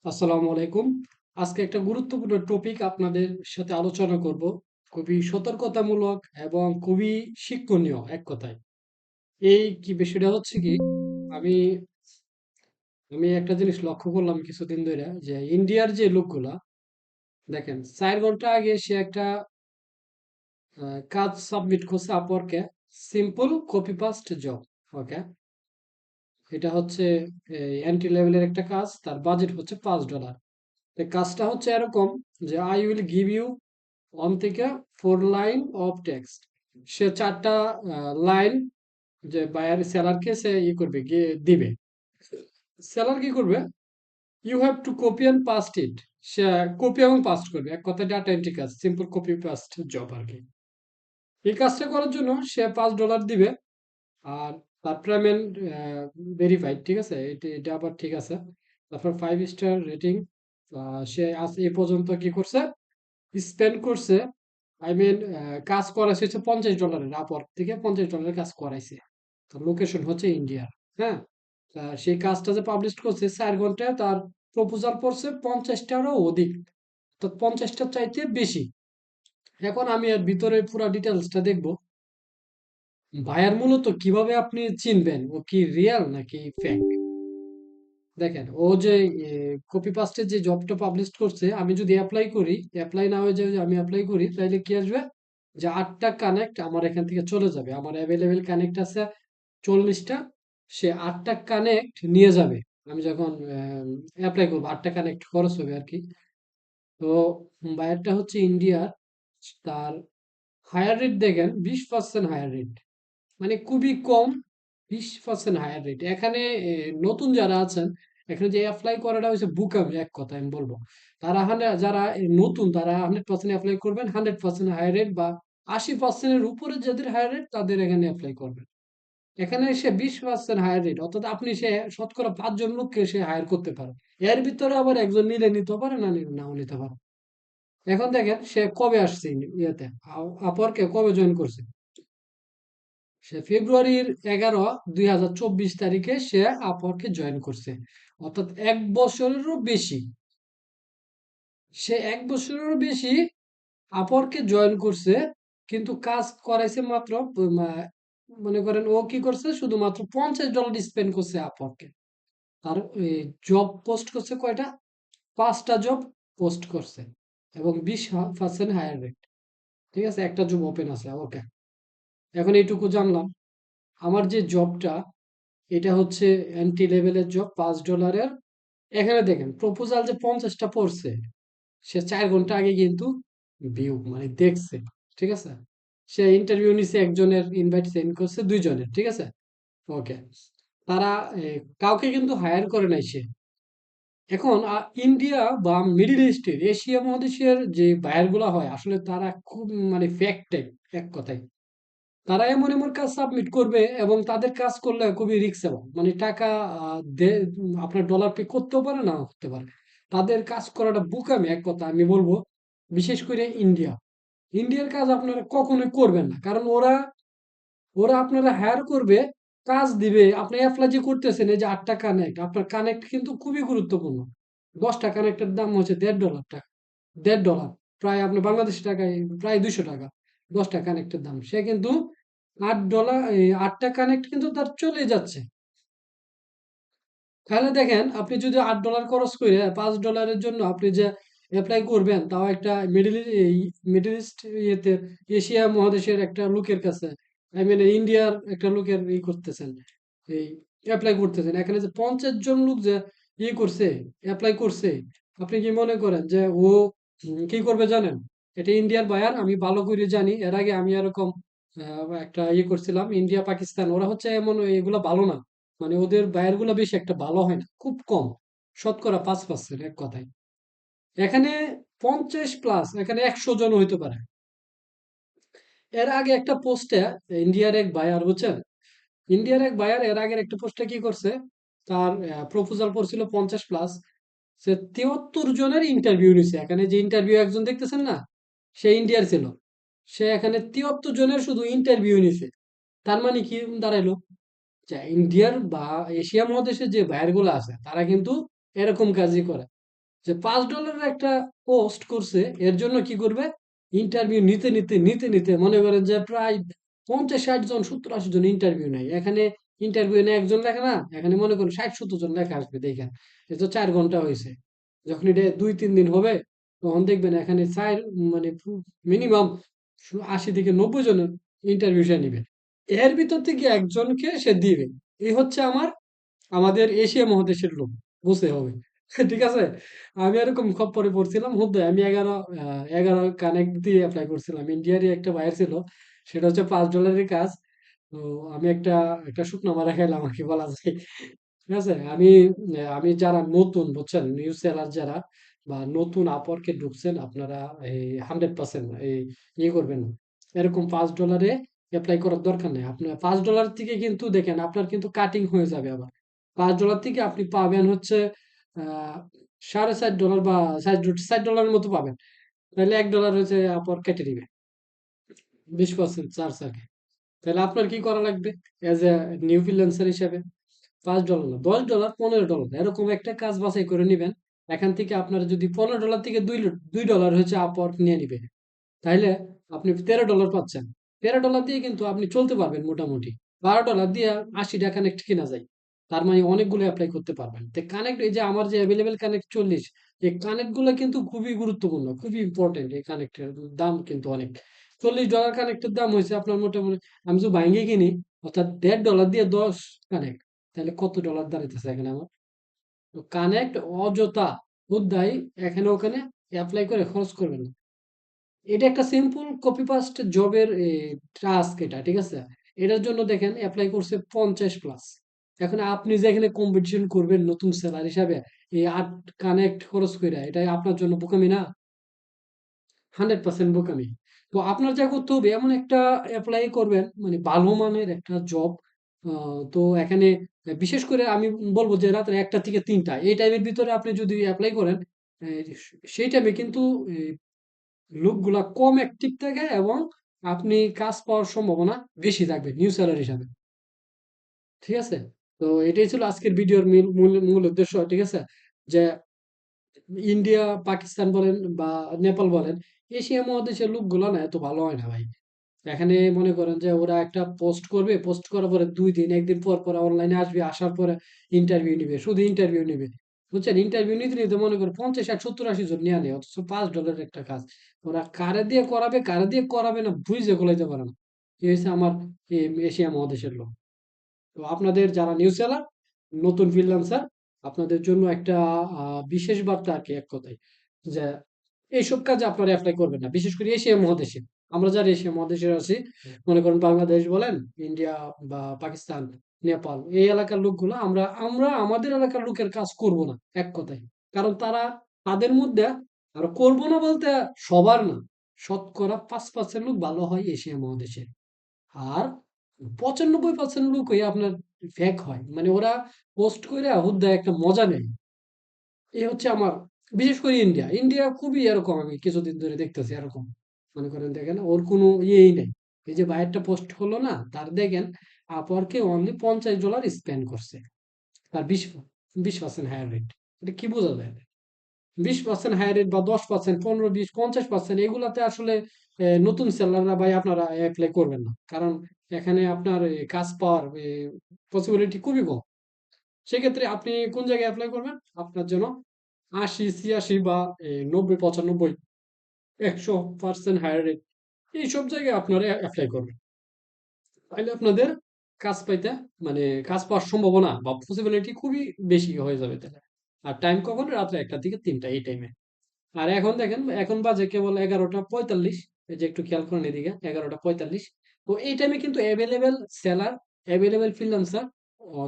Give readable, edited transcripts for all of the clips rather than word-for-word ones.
আসসালামু আলাইকুম। আজকে একটা গুরুত্বপূর্ণ টপিক আপনাদের সাথে আলোচনা করব। খুবই সতর্কতামূলক এবং খুবই শিক্ষণীয় এক কথায়। এই কি বিষয়টা হচ্ছে কি আমি আমি একটা জিনিস লক্ষ্য করলাম কিছুদিন ধরে যে ইন্ডিয়ার যে লোকগুলা দেখেন 4 ঘন্টা আগে সে একটা কাজ সাবমিট করছে আপওয়ার্কে, সিম্পল কপি পাস্ট জব। ওকে, এটা হচ্ছে এন্ট্রি লেভেলের একটা কাজ, তার বাজেট হচ্ছে $5। কাজটা হচ্ছে এরকম যে আই উইল গিভ ইউ 1 থেকে 4 লাইন অফ টেক্সট। সে 4টা লাইন যে বায়ার সেলারকে সে করবে গিয়ে দিবে। সেলার কি করবে? You have to copy and paste it. সে কপি এবং পাস্ট করবে, এক কথায় ডাটা এন্ট্রি কাজ, সিম্পল কপি পাস্ট জব আর কি। এই কাজটা করার জন্য সে $5 দিবে। আর তার পেমেন্ট ভেরিফাইড, ঠিক আছে, এটা এটা আবার ঠিক আছে। তারপর 5 স্টার রেটিং। সে আজ এ পর্যন্ত কি করছে, স্পেন্ড করছে, আই মিন কাজ করাইছে হচ্ছে $50, আপওয়ার্ক থেকে $50 কাজ করাইছে। তো লোকেশন হচ্ছে ইন্ডিয়ার। হ্যাঁ, সেই কাজটা যে পাবলিশ করছে 4 ঘন্টায় তার প্রপোজাল পড়ছে 50টারও অধিক, তো 50টার চাইতে বেশি। এখন আমি এর ভিতরে পুরো ডিটেলসটা দেখবো। বায়ার মূলত কিভাবে আপনি চিনবেন ও কি রিয়েল নাকি ফেক? দেখেন, ও যে কপি পাস্টের যে জবটা পাবলিশ করছে, আমি যদি অ্যাপ্লাই করি, অ্যাপ্লাই না হয়ে যায়, আমি অ্যাপ্লাই করি, তাহলে কি আসবে যে 8টা কানেক্ট আমার এখান থেকে চলে যাবে। আমার অ্যাভেলেবেল কানেক্ট আছে 40টা। সে 8টা কানেক্ট নিয়ে যাবে। আমি যখন অ্যাপ্লাই করবো 8টা কানেক্ট খরচ হবে আর কি। তো বায়ারটা হচ্ছে ইন্ডিয়ার। তার হায়ার রেট দেখেন, 20% হায়ার রেট, মানে খুবই কম। 20% হায়ার রেট এখানে। নতুন যারা আছেন, এখানে যে অ্যাপ্লাই করাটা হচ্ছে বুকামি, এক কথা আমি বলবো। তারা যারা নতুন তারা 100% অ্যাপ্লাই করবেন, 100% হায়ার রেট, বা 80%-এর উপরে যাদের হায়ার রেট তাদের এখানে অ্যাপ্লাই করবেন। এখানে সে 20% হায়ার রেট, অর্থাৎ আপনি সে শতকরা 5 জন লোককে সে হায়ার করতে পারে। এর ভিতরে আবার একজন নিলে নিতে পারে, না নিলে নাও নিতে পারে। এখন দেখেন সে কবে আসছে ইয়েতে, আপওয়ার্কে কবে জয়েন করছে। সে ফেব্রুয়ারির 11 2024 তারিখে সে আপওয়ার্কে জয়েন করছে, অর্থাৎ 1 বছরেরও বেশি। সে 1 বছরেরও বেশি আপওয়ার্কে জয়েন করছে, কিন্তু কাজ করাইছে মাত্র মনে করেন ও কি করছে, শুধুমাত্র $50 স্পেন্ড করছে আপওয়ার্কে। আর জব পোস্ট করছে কয়টা? 5টা জব পোস্ট করছে, এবং 20% হায়ার রেট। ঠিক আছে, একটা জব ওপেন আছে। ওকে, এখন এইটুকু জানলাম। আমার যে জবটা, এটা হচ্ছে এন্ট্রি লেভেলের জব, $5। এখানে দেখেন প্রপোজাল যে 50টা পড়ছে, সে 4 ঘন্টা আগে কিন্তু ভিউ মানে দেখছে। ঠিক আছে, সে ইন্টারভিউ নিছে, একজনের ইনভাইট সেন্ড করছে, 2 জনের। ঠিক আছে, ওকে। তারা কাউকে কিন্তু হায়ার করে নাই সে। এখন ইন্ডিয়া বা মিডিল ইস্টের, এশিয়া মহাদেশের যে বায়ার গুলা হয়, আসলে তারা খুব মানে ফ্যাক্টেড, এক কথায়। তারা এমন এমন কাজ সাবমিট করবে, এবং তাদের কাজ করলে খুবই রিস্কেবল, মানে টাকা আপনার ডলার পে করতেও পারে, না করতে পারে। তাদের কাজ করাটা বোকামি, এক কথা আমি বলবো। বিশেষ করে ইন্ডিয়ার কাজ আপনারা কখনোই করবেন না, কারণ ওরা ওরা আপনারা হায়ার করবে, কাজ দিবে, আপনি অ্যাপ্লাই যে করতেছেন, এই যে 8টা কানেক্ট, আপনার কানেক্ট কিন্তু খুবই গুরুত্বপূর্ণ। 10টা কানেক্টের দাম হচ্ছে $1.5 টাকা। $1.5, প্রায় আপনার বাংলাদেশি টাকায় প্রায় $200। 10টা কানেক্টের দাম, সে কিন্তু $8, এই 8টা কানেক্ট কিন্তু তার চলে যাচ্ছে। তাহলে দেখেন, আপনি যদি $8 খরচ করে $5 জন্য আপনি যে অ্যাপ্লাই করবেন, তাও একটা মিডল ইস্ট ইয়েতে, এশিয়া মহাদেশের একটা লোকের কাছে, আই মিন ইন্ডিয়ার একটা লোকের করতেছেন, এই অ্যাপ্লাই করতেছেন। এখানে যে 50 জন লোক যে করছে, অ্যাপ্লাই করছে, আপনি কি মনে করেন যে ও কি করবে জানেন? এটা ইন্ডিয়ার বায়ার, আমি ভালো করে জানি। এর আগে আমি এরকম একটা করছিলাম। ইন্ডিয়া পাকিস্তান ওরা হচ্ছে এমন, এগুলা ভালো না, মানে ওদের বায়ার গুলা বেশি একটা ভালো হয় না, খুব কম, শতকরা 5%, এক কথায়। এখানে 50+, এখানে 100 জন হইতে পারে। এর আগে একটা পোস্টে ইন্ডিয়ার এক বায়ার, বুঝছেন, ইন্ডিয়ার এক বায়ার এর আগের একটা পোস্টে কি করছে, তার প্রপোজাল পড়ছিল 50+। সে 73 জনের ইন্টারভিউ নিছে। এখানে যে ইন্টারভিউ একজন দেখতেছেন না, সে ইন্ডিয়ার ছিল। সে এখানে 73 জনের শুধু ইন্টারভিউ নিছে। তার মানে কি দাঁড়াইলো, যে ইন্ডিয়ার বা এশিয়া মহাদেশের যে বায়ার গুলো আছে, তারা কিন্তু এরকম কাজই করে। যে $5 একটা পোস্ট করছে, এর জন্য কি করবে? ইন্টারভিউ নিতে মনে করেন যে প্রায় 50-60 জন, 70-80 জন ইন্টারভিউ নেয়। এখানে ইন্টারভিউ নেয় একজন লেখা না, এখানে মনে করেন 60-70 জন লেখা আসবে দেখেন। এ তো 4 ঘন্টা হয়েছে। যখন এটা 2-3 দিন হবে, তখন দেখবেন এখানে মানে মিনিমাম 80 থেকে 90 জনের ইন্টারভিউ সে নিবে। এর ভিতর থেকে একজনকে সে দিবে। এই হচ্ছে আমাদের এশিয়া মহাদেশের লোক, বুঝতে হবে। ঠিক আছে? আমি এরকম খপ্পরে পড়ছিলাম হুদায়। আমি 11 কানেক্ট দিয়ে এপ্লাই করছিলাম। ইন্ডিয়ারই একটা ভাইয়ের ছিল। সেটা হচ্ছে $5 কাজ। তো আমি একটা একটা শুকনো মারা খাইলাম আরকি বলা যায়। ঠিক আছে? আমি যারা নতুন বুঝছেন? নিউ সেলার যারা বা নতুন আপওয়ার্কে ঢুকছেন, আপনারা এই 100% এই করবেন না। এরকম $5 এ এপ্লাই করার দরকার নেই। আপনার $5 থেকে কিন্তু দেখেন আপনার কিন্তু কাটিং হয়ে যাবে আবার। $5 থেকে আপনি পাবেন হচ্ছে আহ $4.5 বা $60 মতো পাবেন। তাহলে $1 হচ্ছে আপওয়ার্ক কেটে দিবে। 20% চার্জ আর কি। তাহলে আপনার কি করা লাগবে? এজ এ নিউ ফ্রিল্যান্সার হিসেবে $5 না, $10, $15 এরকম একটা কাজ বাছাই করে নিবেন। এখান থেকে আপনার যদি $15 থেকে $2 হচ্ছে আপওয়ার্ক নিয়ে নিবে, তাইলে আপনি $13 পাচ্ছেন। $13 দিয়ে কিন্তু আপনি চলতে পারবেন মোটামুটি। $12 দিয়ে 80টা কানেক্ট কেনা যায়। তার মানে অনেকগুলো এপ্লাই করতে পারবেন। তো কানেক্ট, এই যে আমার যে অ্যাভেলেবেল কানেক্ট 40, এই কানেক্ট গুলো কিন্তু খুবই গুরুত্বপূর্ণ, খুবই ইম্পর্টেন্ট। এই কানেক্টের দাম কিন্তু অনেক। $40 কানেক্টের দাম হয়েছে আপনার মোটামুটি, আমি যদি ভাঙ্গে কিনি, অর্থাৎ $1.5 দিয়ে 10 কানেক্ট, তাহলে কত ডলার দাঁড়াইতেছে এখানে আমার? তো কানেক্ট অযথা হুদাই এখানে ওখানে অ্যাপ্লাই করে খরচ করবেন না। এটা একটা সিম্পল কপি পাস্ট জবের টাস্ক এটা, ঠিক আছে? এটার জন্য দেখেন অ্যাপ্লাই করছে 50+। এখন আপনি যে এখানে কম্পিটিশন করবেন নতুন সেলার হিসাবে, এই 8 কানেক্ট খরচ কইরা, এটা আপনার জন্য বোকামি না? 100% বোকামি। তো আপনার যা করতে হবে, এমন একটা এপ্লাই করবেন মানে ভালো মানের একটা জব। তো এখানে বিশেষ করে আমি বলবো যে রাত্রে 1টা থেকে 3টা এই টাইমের ভিতরে আপনি যদি এপ্লাই করেন, আহ, সেই টাইমে কিন্তু লোকগুলা কম অ্যাক্টিভ থাকে এবং আপনি কাজ পাওয়ার সম্ভাবনা বেশি থাকবে নিউ সেলার হিসাবে। ঠিক আছে? তো এটাই ছিল আজকের ভিডিওর মূল উদ্দেশ্য। ঠিক আছে? যে ইন্ডিয়া, পাকিস্তান বলেন বা নেপাল বলেন, এশিয়া মহাদেশের লোকগুলো না এত ভালো হয় না ভাই। এখানে মনে করেন যে ওরা একটা পোস্ট করবে, পোস্ট করার পরে 2 দিন, একদিন পর পর অনলাইনে আসবে, আসার পরে ইন্টারভিউ নিবে, শুধু ইন্টারভিউ নিবে। বুঝছেন? ইন্টারভিউ নিতে নিতে মনে করেন 50, 60, 70, 80 জন নিয়ে নেয়, অথচ $5 একটা কাজ। ওরা কারে দিয়ে করাবে, কারে দিয়ে করাবে না বুঝে গোলাইতে পারে না। এই হচ্ছে আমার এশিয়া মহাদেশের লোক। তো আপনাদের যারা নিউ সেলার, নতুন ফ্রিল্যান্সার, আপনাদের জন্য একটা বিশেষ বার্তা আর কি, এক কথায়, যে এইসব কাজে আপনারা এপ্লাই করবেন না, বিশেষ করে এশিয়া মহাদেশে। আমরা যারা এশিয়া মহাদেশে আছি, মনে করেন বাংলাদেশ বলেন, ইন্ডিয়া বা পাকিস্তান, নেপাল, এই এলাকার লোকগুলো, আমরা আমরা আমাদের এলাকার লোকের কাজ করব না, এক কথায়। কারণ তাদের মধ্যে, আর করব না বলতে সবার না, শতকরা 5% লোক ভালো হয় এশিয়া মহাদেশে। আর 95% লোকই আপনার ফেক হয়, মানে ওরা পোস্ট করে হুদায় একটা মজা নেয়। এই হচ্ছে আমার, বিশেষ করে ইন্ডিয়া খুবই এরকম, আমি কিছুদিন ধরে দেখতেছি এরকম। মনে করেন দেখেন ওর কোনো ইয়েই নেই। এই যে বাইরটা পোস্ট হলো না, তার দেখেন আপওয়ার্কে অনলি $50 স্পেন্ড করছে। তার 20% হায়ার রেট। এটা কি বোঝা যায়? 20% হায়ার রেট বা 10%, 15, 20, 50%, এগুলাতে আসলে নতুন সেলাররা ভাই আপনারা অ্যাপ্লাই করবেন না। কারণ এখানে আপনার কাজ পাওয়ার পসিবিলিটি খুবই কম। সেক্ষেত্রে আপনি কোন জায়গায় অ্যাপ্লাই করবেন? আপনার জন্য 80, 86 বা 90, 95, 100% হায়ার রেট, এইসব জায়গায় আপনারা অ্যাপ্লাই করবেন। তাহলে আপনাদের কাজ পাইতে, মানে কাজ পাওয়ার সম্ভাবনা বা পসিবিলিটি খুবই বেশি হয়ে যাবে তাহলে। আর টাইম কখন? রাত্রে 1টা থেকে 3টা, এই টাইমে। আর এখন দেখেন, এখন বাজে কেবল 11টা 45। এই যে একটু খেয়াল করেন এদিকে, 11টা 45। তো এই টাইমে কিন্তু অ্যাভেলেবেল সেলার, অ্যাভেলেবেল ফ্রিল্যান্সার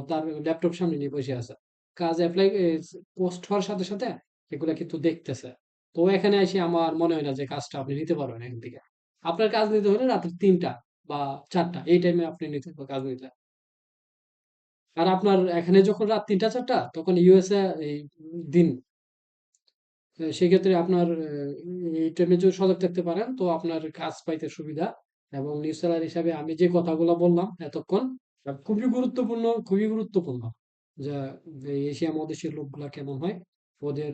তার ল্যাপটপ সামনে নিয়ে বসে আছে। কাজ অ্যাপ্লাই পোস্ট হওয়ার সাথে সাথে এগুলা কিন্তু দেখতেছে। তো এখানে এসে আমার মনে হয় না যে কাজটা আপনি নিতে পারবেন এখান থেকে। আপনার কাজ নিতে হলে রাত্রে 3টা বা 4টা, এই টাইমে আপনি কাজ নিতে। আর আপনার এখানে যখন রাত 3টা 4টা, তখন ইউএসএ এই দিন। সেক্ষেত্রে আপনার এই টাইমে যদি সজাগ থাকতে পারেন, তো আপনার কাজ পাইতে সুবিধা। এবং নিউ সেলার হিসাবে আমি যে কথাগুলো বললাম এতক্ষণ, খুবই গুরুত্বপূর্ণ, খুবই গুরুত্বপূর্ণ, যে এই এশিয়া মহাদেশের লোকগুলা কেমন হয়। ওদের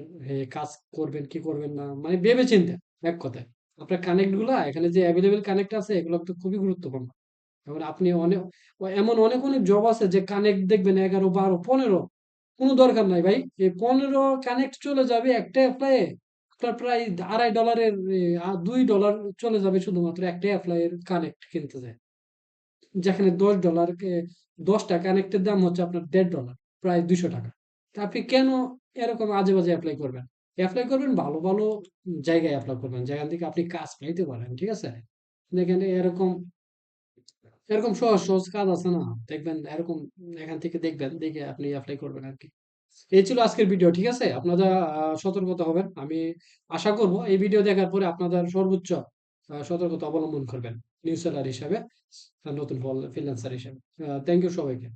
কাজ করবেন কি করবেন না মানে ভেবে চিন্তে, এক কথায় আপনার কানেক্ট গুলা এখানে যে অ্যাভেলেবেল কানেক্ট আছে এগুলো তো খুবই গুরুত্বপূর্ণ। এবার আপনি অনেক এমন অনেক অনেক জব আছে যে কানেক্ট দেখবেন 11, 12, 15, কোনো দরকার নাই ভাই। এই 15 কানেক্ট চলে যাবে একটা অ্যাপ্লাইয়ে, আপনার প্রায় $2.5 $2 চলে যাবে শুধুমাত্র একটা অ্যাপ্লাইয়ের কানেক্ট কিনতে যায়। যেখানে $10 10টা কানেক্টের দাম হচ্ছে আপনার $1.5, প্রায় $200। তা আপনি কেন এরকম আজে বাজে অ্যাপ্লাই করবেন? অ্যাপ্লাই করবেন ভালো ভালো জায়গায় অ্যাপ্লাই করবেন, যেখান থেকে আপনি কাজ পাইতে পারেন, ঠিক আছে? দেখেন এরকম এরকম সহজ সহজ কাজ আছে না, দেখবেন এরকম, এখান থেকে দেখবেন, দেখে আপনি অ্যাপ্লাই করবেন আর কি। এই ছিল আজকের ভিডিও, ঠিক আছে? আপনারা সতর্কতা হবেন। আমি আশা করব এই ভিডিও দেখার পরে আপনাদের সর্বোচ্চ সতর্কতা অবলম্বন করবেন নিউ সেলার হিসাবে, নতুন ফ্রিল্যান্সার হিসাবে। থ্যাংক ইউ সবাইকে।